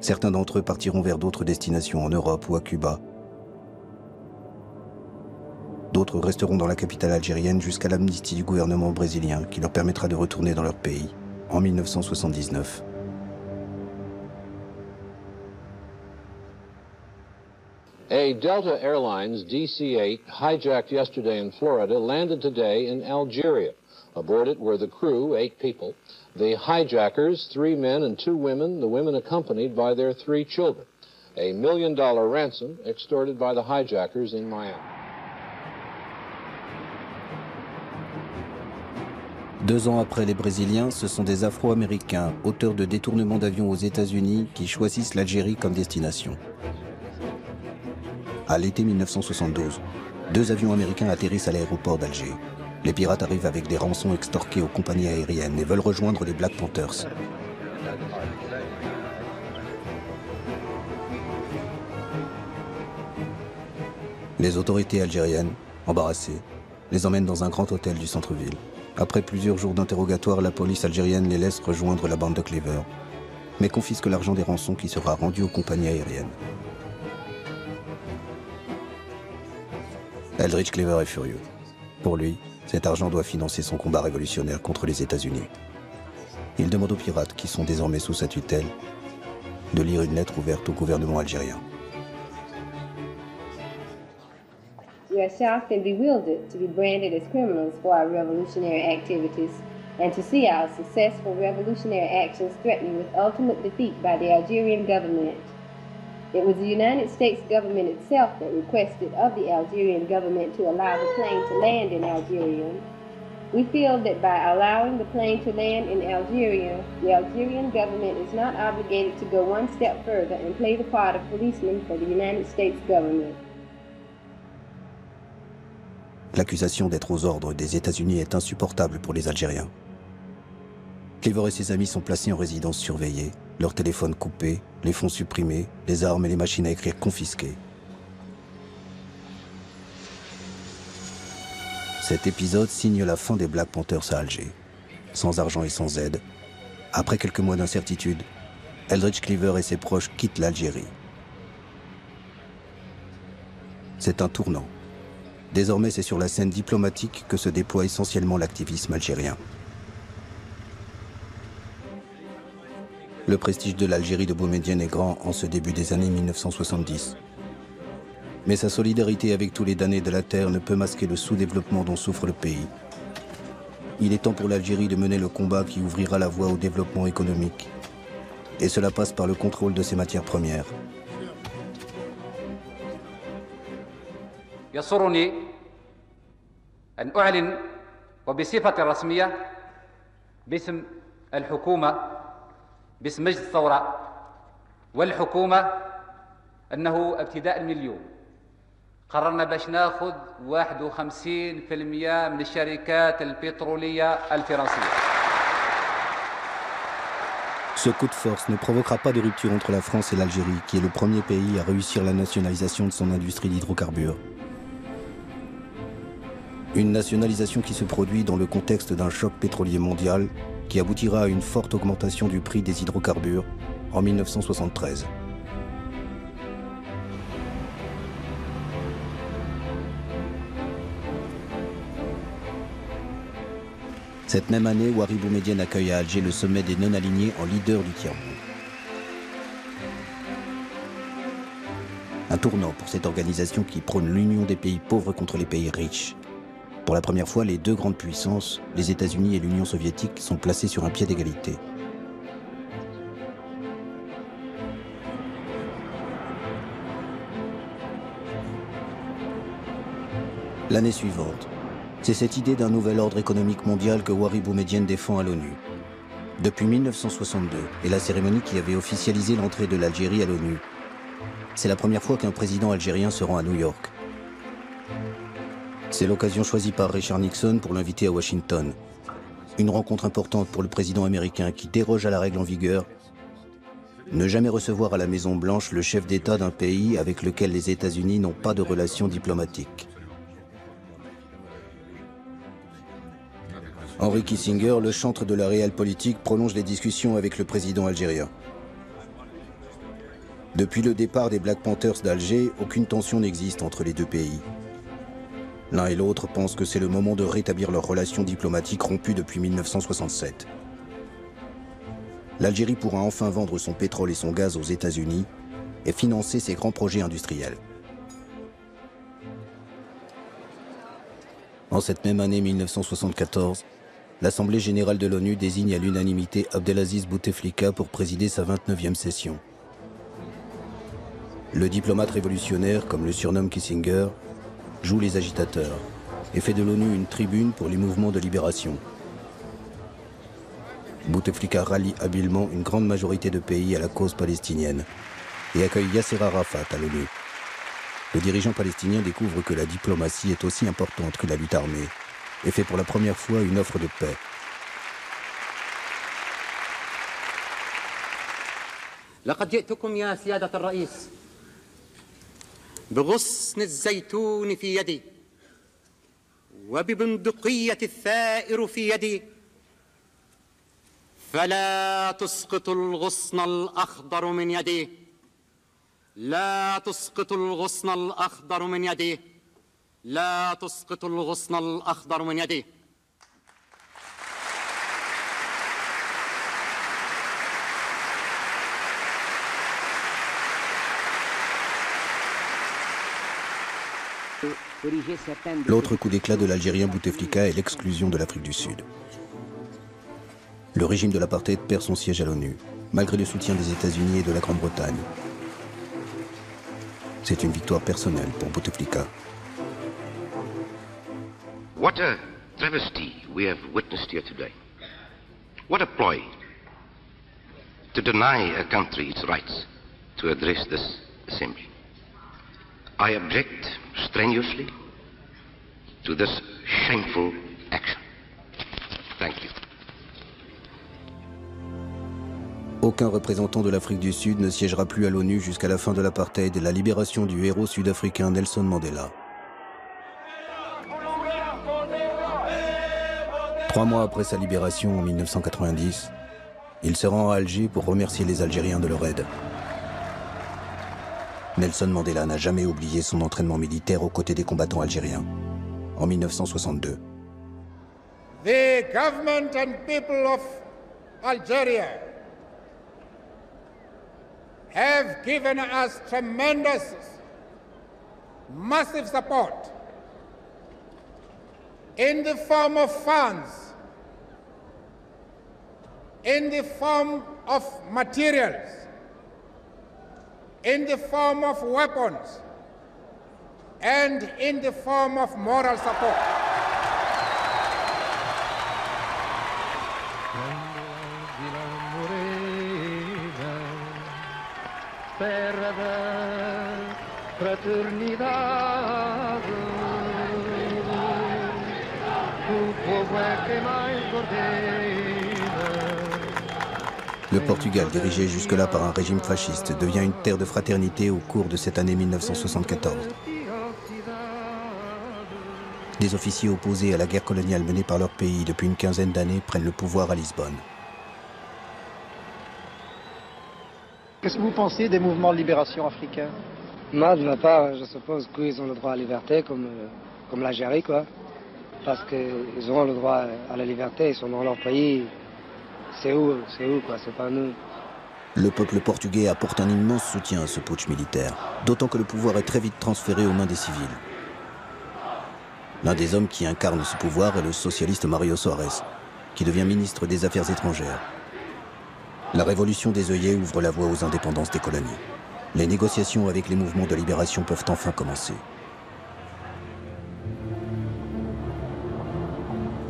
Certains d'entre eux partiront vers d'autres destinations en Europe ou à Cuba. D'autres resteront dans la capitale algérienne jusqu'à l'amnistie du gouvernement brésilien qui leur permettra de retourner dans leur pays en 1979. A Delta Airlines DC-8 hijacked yesterday in Florida landed today in Algeria. Aboard it were the crew, 8 people, the hijackers, 3 men and 2 women, the women accompanied by their 3 children. A $1 million ransom extorted by the hijackers in Miami. 2 ans après les Brésiliens, ce sont des Afro-Américains, auteurs de détournements d'avions aux États-Unis, qui choisissent l'Algérie comme destination. À l'été 1972, 2 avions américains atterrissent à l'aéroport d'Alger. Les pirates arrivent avec des rançons extorquées aux compagnies aériennes et veulent rejoindre les Black Panthers. Les autorités algériennes, embarrassées, les emmènent dans un grand hôtel du centre-ville. Après plusieurs jours d'interrogatoire, la police algérienne les laisse rejoindre la bande de Cleaver, mais confisque l'argent des rançons qui sera rendu aux compagnies aériennes. Eldridge Cleaver est furieux. Pour lui, cet argent doit financer son combat révolutionnaire contre les États-Unis. Il demande aux pirates, qui sont désormais sous sa tutelle, de lire une lettre ouverte au gouvernement algérien. We are shocked and bewildered to be branded as criminals for our revolutionary activities and to see our successful revolutionary actions threatened with ultimate defeat by the Algerian government. It was the United States government itself that requested of the Algerian government to allow the plane to land in Algeria. We feel that by allowing the plane to land in Algeria, the Algerian government is not obligated to go one step further and play the part of policeman for the United States government. L'accusation d'être aux ordres des États-Unis est insupportable pour les Algériens. Cleaver et ses amis sont placés en résidence surveillée, leurs téléphones coupés, les fonds supprimés, les armes et les machines à écrire confisquées. Cet épisode signe la fin des Black Panthers à Alger. Sans argent et sans aide, après quelques mois d'incertitude, Eldridge Cleaver et ses proches quittent l'Algérie. C'est un tournant. Désormais, c'est sur la scène diplomatique que se déploie essentiellement l'activisme algérien. Le prestige de l'Algérie de Boumedienne est grand en ce début des années 1970. Mais sa solidarité avec tous les damnés de la terre ne peut masquer le sous-développement dont souffre le pays. Il est temps pour l'Algérie de mener le combat qui ouvrira la voie au développement économique. Et cela passe par le contrôle de ses matières premières. يسرني أن أعلن وبصفة رسمية باسم الحكومة باسم مجلس الثورة والحكومة أنه ابتداء من اليوم قررنا باش ناخذ 51% من الشركات البترولية الفرنسية. Ce coup de force ne provoquera pas de rupture entre la France et l'Algérie, qui est le premier pays à réussir la nationalisation de son industrie d'hydrocarbures. Une nationalisation qui se produit dans le contexte d'un choc pétrolier mondial qui aboutira à une forte augmentation du prix des hydrocarbures en 1973. Cette même année, Houari Boumedienne accueille à Alger le sommet des non-alignés en leader du tiers-monde. Un tournant pour cette organisation qui prône l'union des pays pauvres contre les pays riches. Pour la première fois, les deux grandes puissances, les États-Unis et l'Union soviétique, sont placés sur un pied d'égalité. L'année suivante, c'est cette idée d'un nouvel ordre économique mondial que Houari Boumedienne défend à l'ONU. Depuis 1962 et la cérémonie qui avait officialisé l'entrée de l'Algérie à l'ONU, c'est la première fois qu'un président algérien se rend à New York. C'est l'occasion choisie par Richard Nixon pour l'inviter à Washington. Une rencontre importante pour le président américain qui déroge à la règle en vigueur: ne jamais recevoir à la Maison-Blanche le chef d'État d'un pays avec lequel les États-Unis n'ont pas de relations diplomatiques. Henry Kissinger, le chantre de la réelle politique, prolonge les discussions avec le président algérien. Depuis le départ des Black Panthers d'Alger, aucune tension n'existe entre les deux pays. L'un et l'autre pensent que c'est le moment de rétablir leurs relations diplomatiques rompues depuis 1967. L'Algérie pourra enfin vendre son pétrole et son gaz aux États-Unis et financer ses grands projets industriels. En cette même année 1974, l'Assemblée générale de l'ONU désigne à l'unanimité Abdelaziz Bouteflika pour présider sa 29e session. Le diplomate révolutionnaire, comme le surnomme Kissinger, joue les agitateurs et fait de l'ONU une tribune pour les mouvements de libération. Bouteflika rallie habilement une grande majorité de pays à la cause palestinienne et accueille Yasser Arafat à l'ONU. Le dirigeant palestinien découvre que la diplomatie est aussi importante que la lutte armée et fait pour la première fois une offre de paix. لقد جئتكم يا سيادة الرئيس بغصن الزيتون في يدي وببندقية الثائر في يدي فلا تسقط الغصن الأخضر من يدي لا تسقط الغصن الأخضر من يدي لا تسقط الغصن الأخضر من يدي. L'autre coup d'éclat de l'Algérien Bouteflika est l'exclusion de l'Afrique du Sud. Le régime de l'apartheid perd son siège à l'ONU, malgré le soutien des États-Unis et de la Grande-Bretagne. C'est une victoire personnelle pour Bouteflika. What a travesty we have witnessed here today. What a ploy to deny a country its rights to address this assembly. I object strenuously to this shameful action. Thank you. Aucun représentant de l'Afrique du Sud ne siégera plus à l'ONU jusqu'à la fin de l'apartheid et la libération du héros sud-africain Nelson Mandela. 3 mois après sa libération en 1990, il se rend à Alger pour remercier les Algériens de leur aide. Nelson Mandela n'a jamais oublié son entraînement militaire aux côtés des combattants algériens. En 1962. The government and people of Algeria have given us tremendous, massive support in the form of funds, in the form of materials, in the form of weapons, and in the form of moral support. Le Portugal, dirigé jusque-là par un régime fasciste, devient une terre de fraternité au cours de cette année 1974. Des officiers opposés à la guerre coloniale menée par leur pays depuis une quinzaine d'années prennent le pouvoir à Lisbonne. Qu'est-ce que vous pensez des mouvements de libération africains? Moi, de ma part, je suppose qu'ils ont le droit à la liberté, comme l'Algérie, quoi. Parce qu'ils auront le droit à la liberté, ils sont dans leur pays. C'est où, quoi, c'est pas nous. Le peuple portugais apporte un immense soutien à ce putsch militaire, d'autant que le pouvoir est très vite transféré aux mains des civils. L'un des hommes qui incarne ce pouvoir est le socialiste Mário Soares, qui devient ministre des Affaires étrangères. La révolution des œillets ouvre la voie aux indépendances des colonies. Les négociations avec les mouvements de libération peuvent enfin commencer.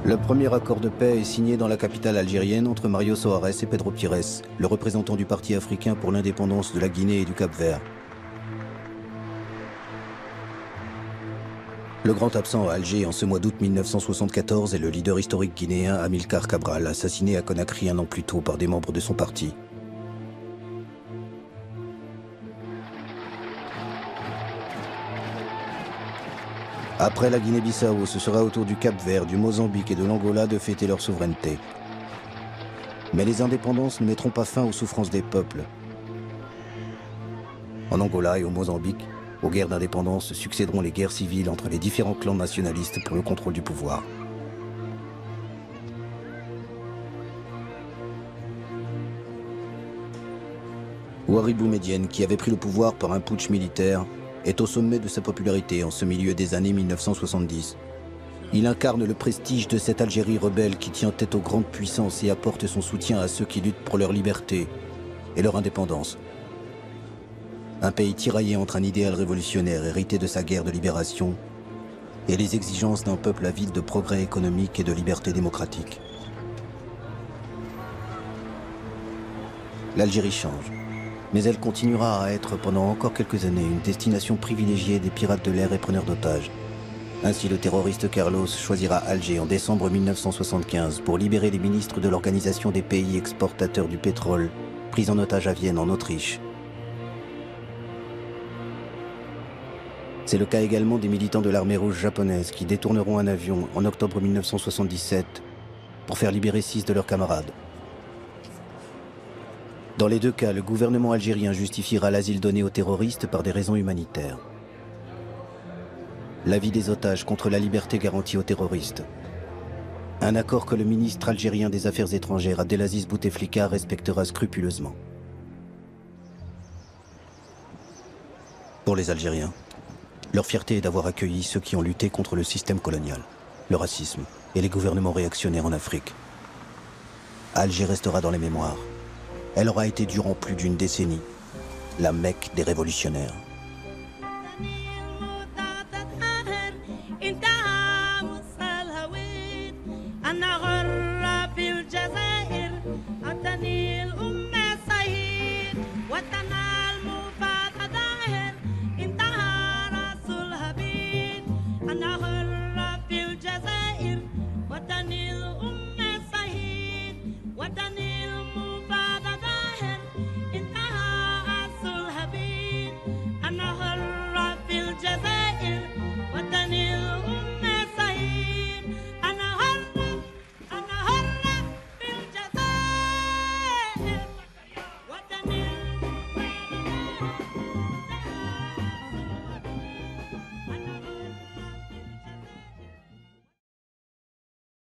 Le premier accord de paix est signé dans la capitale algérienne entre Mário Soares et Pedro Pires, le représentant du Parti africain pour l'indépendance de la Guinée et du Cap-Vert. Le grand absent à Alger en ce mois d'août 1974 est le leader historique guinéen Amilcar Cabral, assassiné à Conakry 1 an plus tôt par des membres de son parti. Après la Guinée-Bissau, ce sera au tour du Cap-Vert, du Mozambique et de l'Angola de fêter leur souveraineté. Mais les indépendances ne mettront pas fin aux souffrances des peuples. En Angola et au Mozambique, aux guerres d'indépendance succéderont les guerres civiles entre les différents clans nationalistes pour le contrôle du pouvoir. Ouari Boumedienne, qui avait pris le pouvoir par un putsch militaire, est au sommet de sa popularité en ce milieu des années 1970. Il incarne le prestige de cette Algérie rebelle qui tient tête aux grandes puissances et apporte son soutien à ceux qui luttent pour leur liberté et leur indépendance. Un pays tiraillé entre un idéal révolutionnaire hérité de sa guerre de libération et les exigences d'un peuple avide de progrès économique et de liberté démocratique. L'Algérie change, mais elle continuera à être pendant encore quelques années une destination privilégiée des pirates de l'air et preneurs d'otages. Ainsi, le terroriste Carlos choisira Alger en décembre 1975 pour libérer les ministres de l'Organisation des pays exportateurs du pétrole, pris en otage à Vienne en Autriche. C'est le cas également des militants de l'armée rouge japonaise qui détourneront un avion en octobre 1977 pour faire libérer 6 de leurs camarades. Dans les deux cas, le gouvernement algérien justifiera l'asile donné aux terroristes par des raisons humanitaires. L'avis des otages contre la liberté garantie aux terroristes. Un accord que le ministre algérien des Affaires étrangères, Abdelaziz Bouteflika, respectera scrupuleusement. Pour les Algériens, leur fierté est d'avoir accueilli ceux qui ont lutté contre le système colonial, le racisme et les gouvernements réactionnaires en Afrique. Alger restera dans les mémoires. Elle aura été durant plus d'une décennie la Mecque des révolutionnaires.